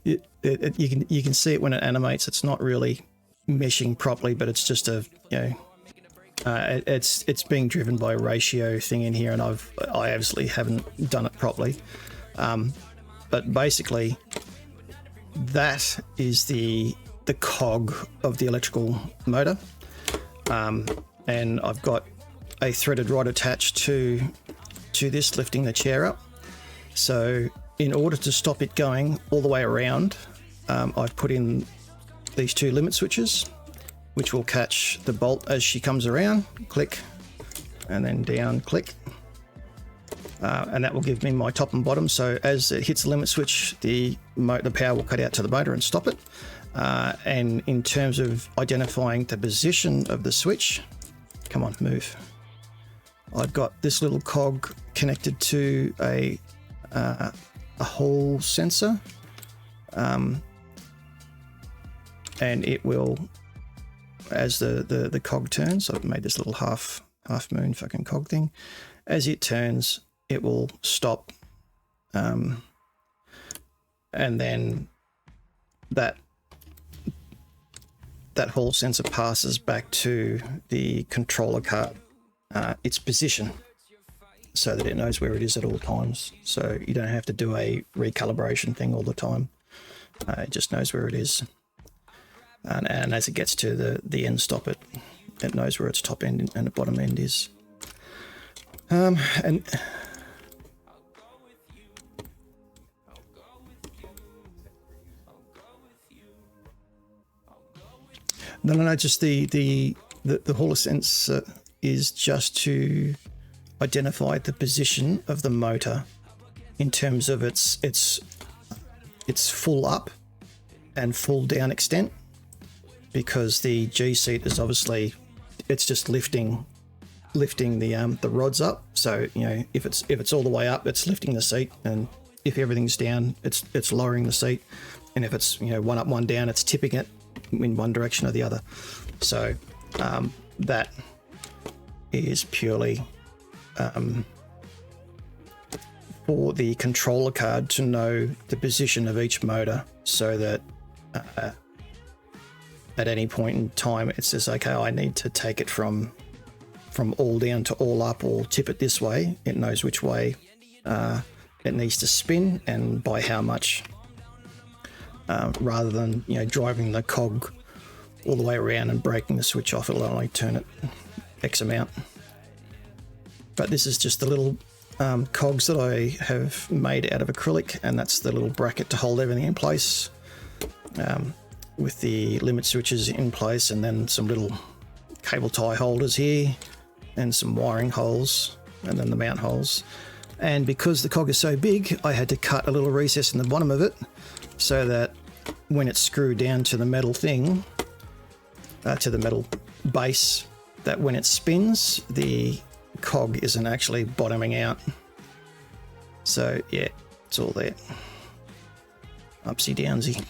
You can see it when it animates. It's not really meshing properly, but it's just a, you know, it's being driven by a ratio thing in here, and I obviously haven't done it properly. But basically, that is the cog of the electrical motor, and I've got a threaded rod attached to this, lifting the chair up. So in order to stop it going all the way around, I've put in these two limit switches, which will catch the bolt as she comes around, click, and then down, click. And that will give me my top and bottom. So as it hits the limit switch, the power will cut out to the motor and stop it. And in terms of identifying the position of the switch, come on, move. I've got this little cog connected to a Hall sensor, and it will, as the cog turns, I've made this little half moon fucking cog thing. As it turns, it will stop, and then that Hall sensor passes back to the controller card, its position, so that it knows where it is at all times. So you don't have to do a recalibration thing all the time. It just knows where it is. And as it gets to the end stop, it knows where its top end and the bottom end is. And no, just the Hall sensor is just to identify the position of the motor in terms of its full up and full down extent, because the G seat is obviously, it's just lifting the rods up. So, you know, if it's all the way up, it's lifting the seat, and if everything's down, it's lowering the seat, and if it's, you know, one up one down, it's tipping it in one direction or the other. So that is purely for the controller card to know the position of each motor, so that at any point in time it says, okay, I need to take it from all down to all up, or tip it this way. It knows which way it needs to spin and by how much, rather than, you know, driving the cog all the way around and breaking the switch off. It'll only turn it X amount. But this is just the little cogs that I have made out of acrylic, and that's the little bracket to hold everything in place, with the limit switches in place, and then some little cable tie holders here, and some wiring holes, and then the mount holes. And because the cog is so big, I had to cut a little recess in the bottom of it, so that when it's screwed down to the metal thing, to the metal base, that when it spins, the cog isn't actually bottoming out. So yeah, it's all there. Upsy downsy.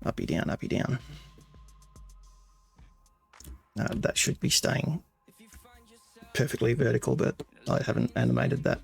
Uppy down, uppy down. That should be staying perfectly vertical, but I haven't animated that.